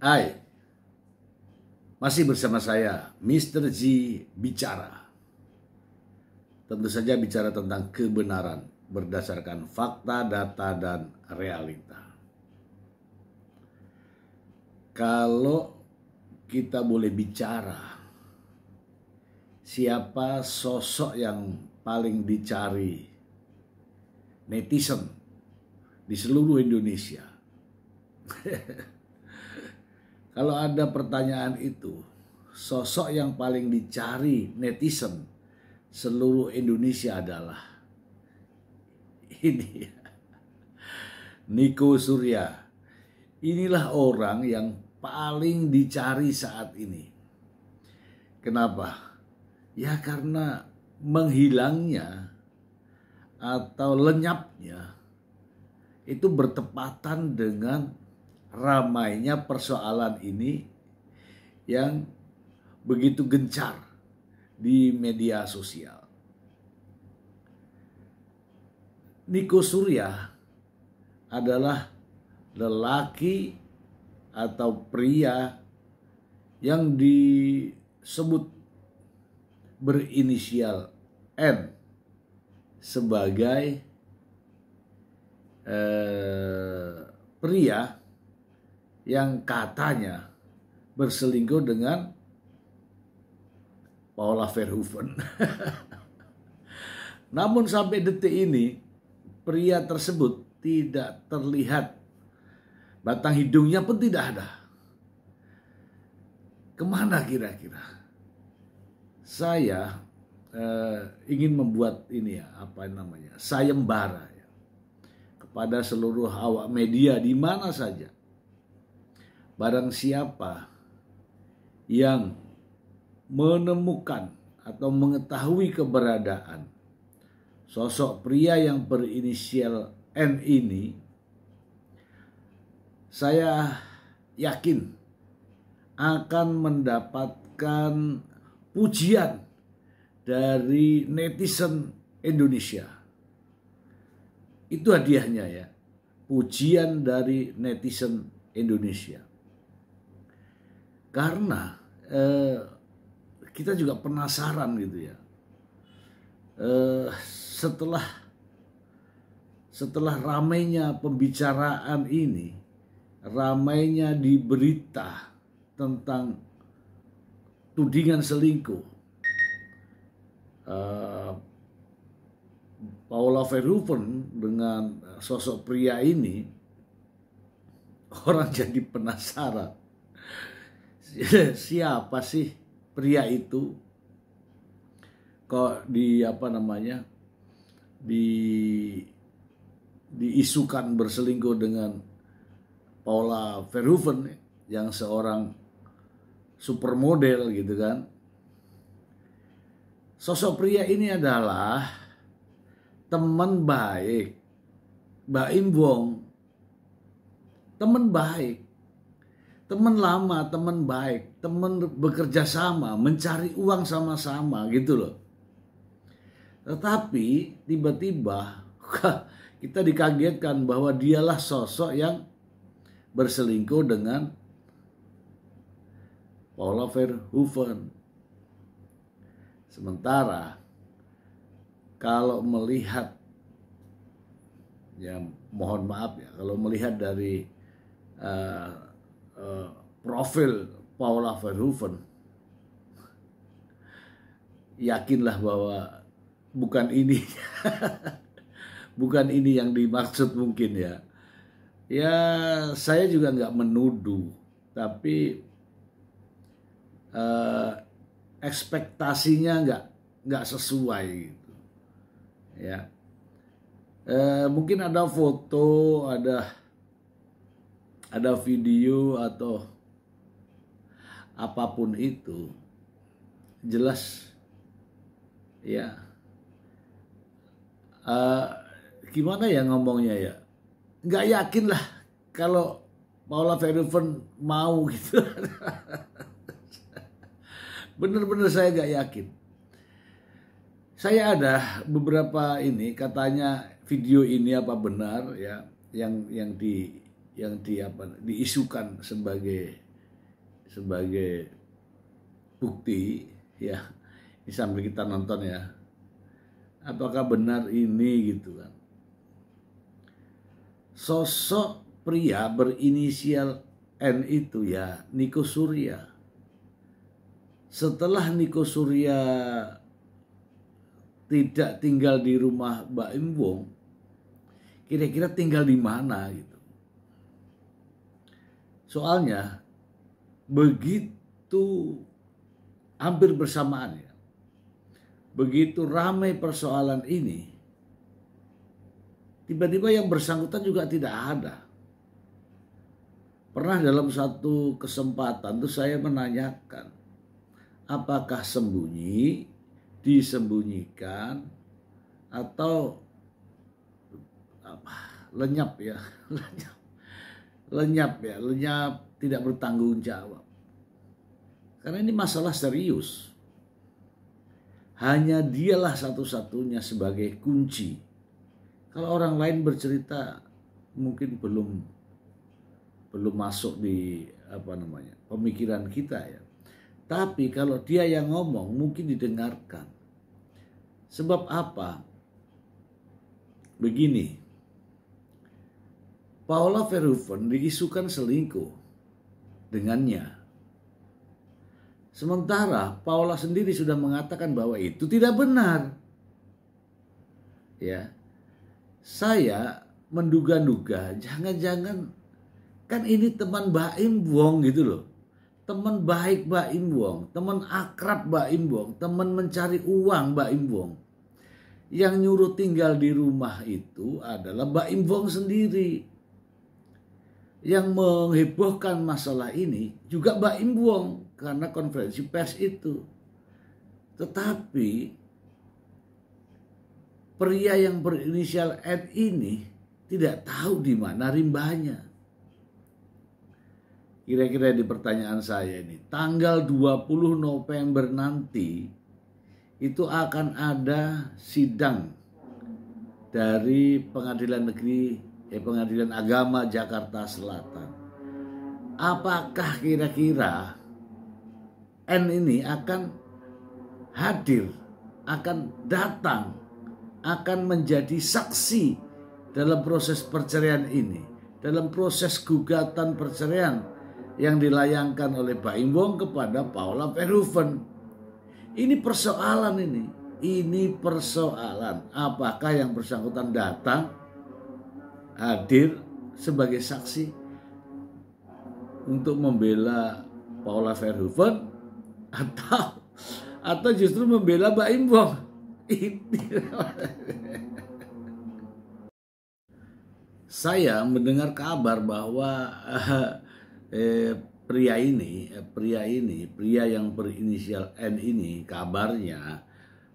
Hai, masih bersama saya, Mr. G bicara. Tentu saja bicara tentang kebenaran berdasarkan fakta, data, dan realita. Kalau kita boleh bicara, siapa sosok yang paling dicari netizen di seluruh Indonesia? Kalau ada pertanyaan itu, sosok yang paling dicari netizen seluruh Indonesia adalah ini, Nico Surya. Inilah orang yang paling dicari saat ini. Kenapa? Ya karena menghilangnya atau lenyapnya itu bertepatan dengan ramainya persoalan ini yang begitu gencar di media sosial. Nico Surya adalah lelaki atau pria yang disebut berinisial N sebagai pria yang katanya berselingkuh dengan Paula Verhoeven. Namun sampai detik ini pria tersebut tidak terlihat, batang hidungnya pun tidak ada. Kemana kira-kira? Saya ingin membuat ini ya, sayembara ya, kepada seluruh awak media di mana saja. Barang siapa yang menemukan atau mengetahui keberadaan sosok pria yang berinisial N ini, saya yakin akan mendapatkan pujian dari netizen Indonesia. Itu hadiahnya ya, pujian dari netizen Indonesia. Karena kita juga penasaran gitu ya. Setelah ramainya pembicaraan ini, ramainya di berita tentang tudingan selingkuh Paula Verhoeven dengan sosok pria ini, orang jadi penasaran. Siapa sih pria itu? Kok diisukan berselingkuh dengan Paula Verhoeven yang seorang supermodel gitu kan. Sosok pria ini adalah teman baik Mbak Im Wong. Teman baik, teman lama, teman baik, teman bekerja sama, mencari uang sama-sama gitu loh. Tetapi tiba-tiba kita dikagetkan bahwa dialah sosok yang berselingkuh dengan Paula Verhoeven. Sementara kalau melihat, ya mohon maaf ya, kalau melihat dari profil Paula Verhoeven, yakinlah bahwa bukan ini bukan ini yang dimaksud mungkin ya. Ya saya juga nggak menuduh, tapi ekspektasinya nggak sesuai gitu ya. Mungkin ada foto, ada video atau apapun itu, jelas ya. Gimana ya ngomongnya ya, nggak yakin lah kalau Paula Verhoeven mau gitu. Bener-bener saya nggak yakin. Saya ada beberapa ini, katanya video ini benar ya, yang diisukan sebagai sebagai bukti ya, ini sambil kita nonton ya, apakah benar ini gitu kan. Sosok pria berinisial N itu ya Niko Surya. Setelah Niko Surya tidak tinggal di rumah Mbak Im Wong, kira-kira tinggal di mana gitu. Soalnya begitu hampir bersamaan ya, begitu ramai persoalan ini, tiba-tiba yang bersangkutan juga tidak ada. Pernah dalam satu kesempatan tuh saya menanyakan, apakah sembunyi, disembunyikan, atau lenyap ya, lenyap tidak bertanggung jawab. Karena ini masalah serius. Hanya dialah satu-satunya sebagai kunci. Kalau orang lain bercerita mungkin belum masuk di pemikiran kita ya. Tapi kalau dia yang ngomong mungkin didengarkan. Sebab apa? Begini, Paula Verhoeven diisukan selingkuh dengannya. Sementara Paula sendiri sudah mengatakan bahwa itu tidak benar. Ya. Saya menduga-duga jangan-jangan kan ini teman Mbak Im Wong gitu loh. Teman baik Mbak Im Wong, teman akrab Mbak Im Wong, teman mencari uang Mbak Im Wong. Yang nyuruh tinggal di rumah itu adalah Mbak Im Wong sendiri. Yang menghebohkan masalah ini juga Mbak Im Wong karena konferensi pers itu. Tetapi pria yang berinisial N ini tidak tahu di mana rimbanya. Kira-kira di pertanyaan saya ini, tanggal 20 November nanti itu akan ada sidang dari Pengadilan Agama Jakarta Selatan. Apakah kira-kira N ini akan hadir, akan datang, akan menjadi saksi dalam proses perceraian ini, dalam proses gugatan perceraian yang dilayangkan oleh Mbak Im Wong kepada Paula Verhoeven. Ini persoalan ini. Ini persoalan. Apakah yang bersangkutan datang, hadir sebagai saksi untuk membela Paula Verhoeven atau justru membela Mbak Im Wong? Saya mendengar kabar bahwa pria yang berinisial N ini kabarnya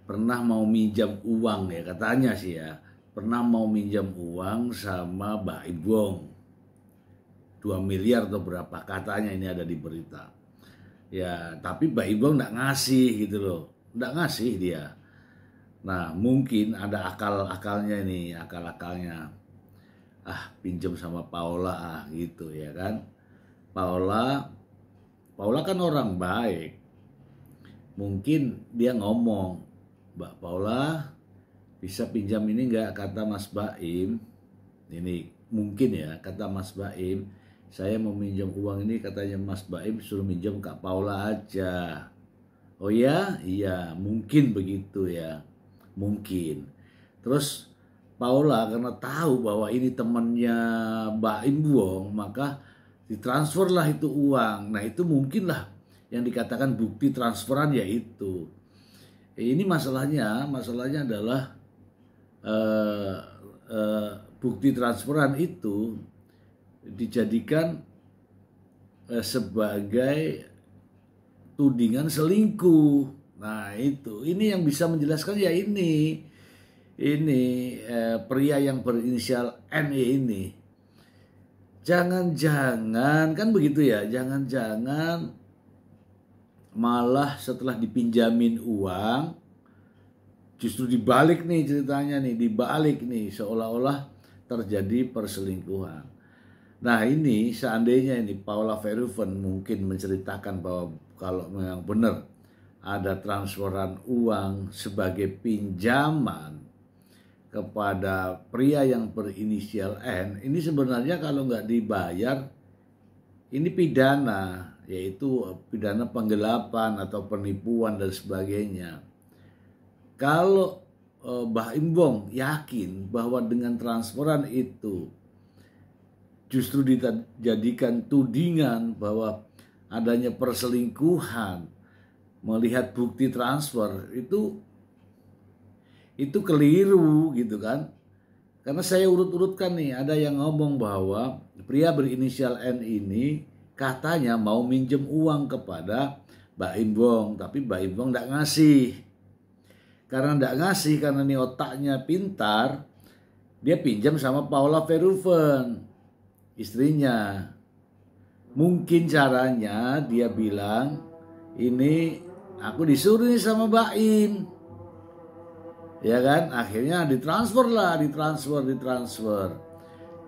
pernah mau minjam uang ya, katanya sih ya, pernah mau minjam uang sama Mbak Im Wong 2 miliar atau berapa, katanya ini ada di berita ya. Tapi Mbak Im Wong nggak ngasih gitu loh, nggak ngasih dia. Nah mungkin ada akal-akalnya, pinjam sama Paula gitu ya kan. Paula kan orang baik. Mungkin dia ngomong, Mbak Paula bisa pinjam ini enggak, kata Mas Baim. Ini mungkin ya, kata Mas Baim, saya mau minjam uang ini, katanya Mas Baim suruh minjam Kak Paula aja. Oh ya? Iya, mungkin begitu ya. Mungkin. Terus Paula karena tahu bahwa ini temannya Mbak Im Wong, maka ditransferlah itu uang. Nah itu mungkinlah yang dikatakan bukti transferan yaitu. Ini masalahnya adalah bukti transferan itu dijadikan sebagai tudingan selingkuh. Nah itu, ini yang bisa menjelaskan ya ini pria yang berinisial N ini. Jangan-jangan kan begitu ya, jangan-jangan malah setelah dipinjamin uang justru dibalik nih ceritanya nih, seolah-olah terjadi perselingkuhan. Nah ini seandainya ini Paula Verhoeven mungkin menceritakan bahwa kalau memang benar ada transferan uang sebagai pinjaman kepada pria yang berinisial N, ini sebenarnya kalau nggak dibayar ini pidana, yaitu pidana penggelapan atau penipuan dan sebagainya. Kalau Mbah Im Wong yakin bahwa dengan transferan itu justru dijadikan tudingan bahwa adanya perselingkuhan, melihat bukti transfer itu keliru gitu kan. Karena saya urut-urutkan nih, ada yang ngomong bahwa pria berinisial N ini katanya mau minjem uang kepada Mbak Im Wong, tapi Mbak Im Wong nggak ngasih. Karena nggak ngasih, karena ini otaknya pintar, dia pinjam sama Paula Verhoeven, istrinya. Mungkin caranya dia bilang, ini aku disuruh nih sama Mbak Im. Ya kan, akhirnya ditransfer.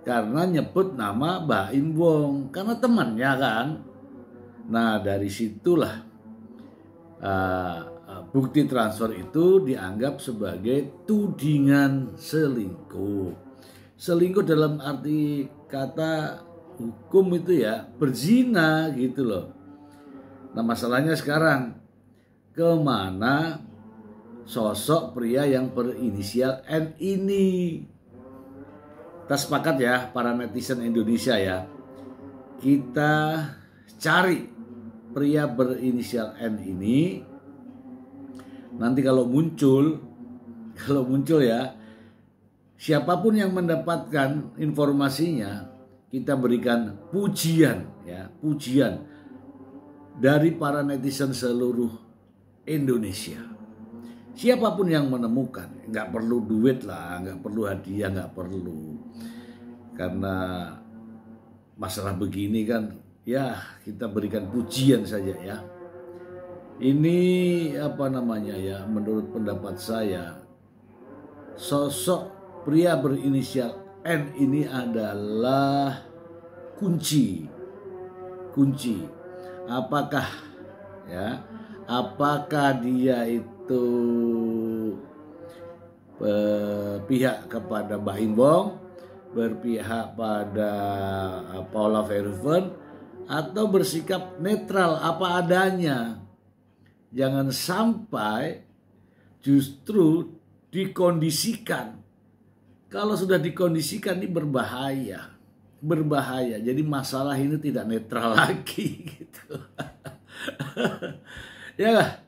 Karena nyebut nama Mbak Im Wong, karena temannya kan. Nah dari situlah bukti transfer itu dianggap sebagai tudingan selingkuh. Selingkuh dalam arti kata hukum itu ya berzina gitu loh. Nah masalahnya sekarang kemana sosok pria yang berinisial N ini? Kita sepakat ya para netizen Indonesia ya, kita cari pria berinisial N ini. Nanti kalau muncul ya, siapapun yang mendapatkan informasinya, kita berikan pujian ya, pujian dari para netizen seluruh Indonesia. Siapapun yang menemukan, nggak perlu duit lah, nggak perlu hadiah, nggak perlu. Karena masalah begini kan, ya kita berikan pujian saja ya. Ini apa namanya ya, menurut pendapat saya, sosok pria berinisial N ini adalah kunci. Apakah dia itu berpihak kepada Mbah Im Wong, berpihak pada Paula Verhoeven, atau bersikap netral apa adanya. Jangan sampai justru dikondisikan. Kalau sudah dikondisikan ini berbahaya. Jadi masalah ini tidak netral lagi gitu. Ya lah.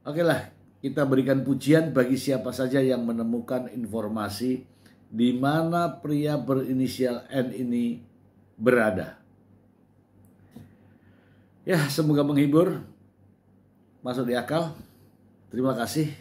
Oke lah, kita berikan pujian bagi siapa saja yang menemukan informasi di mana pria berinisial N ini berada. Ya, semoga menghibur, masuk di akal. Terima kasih.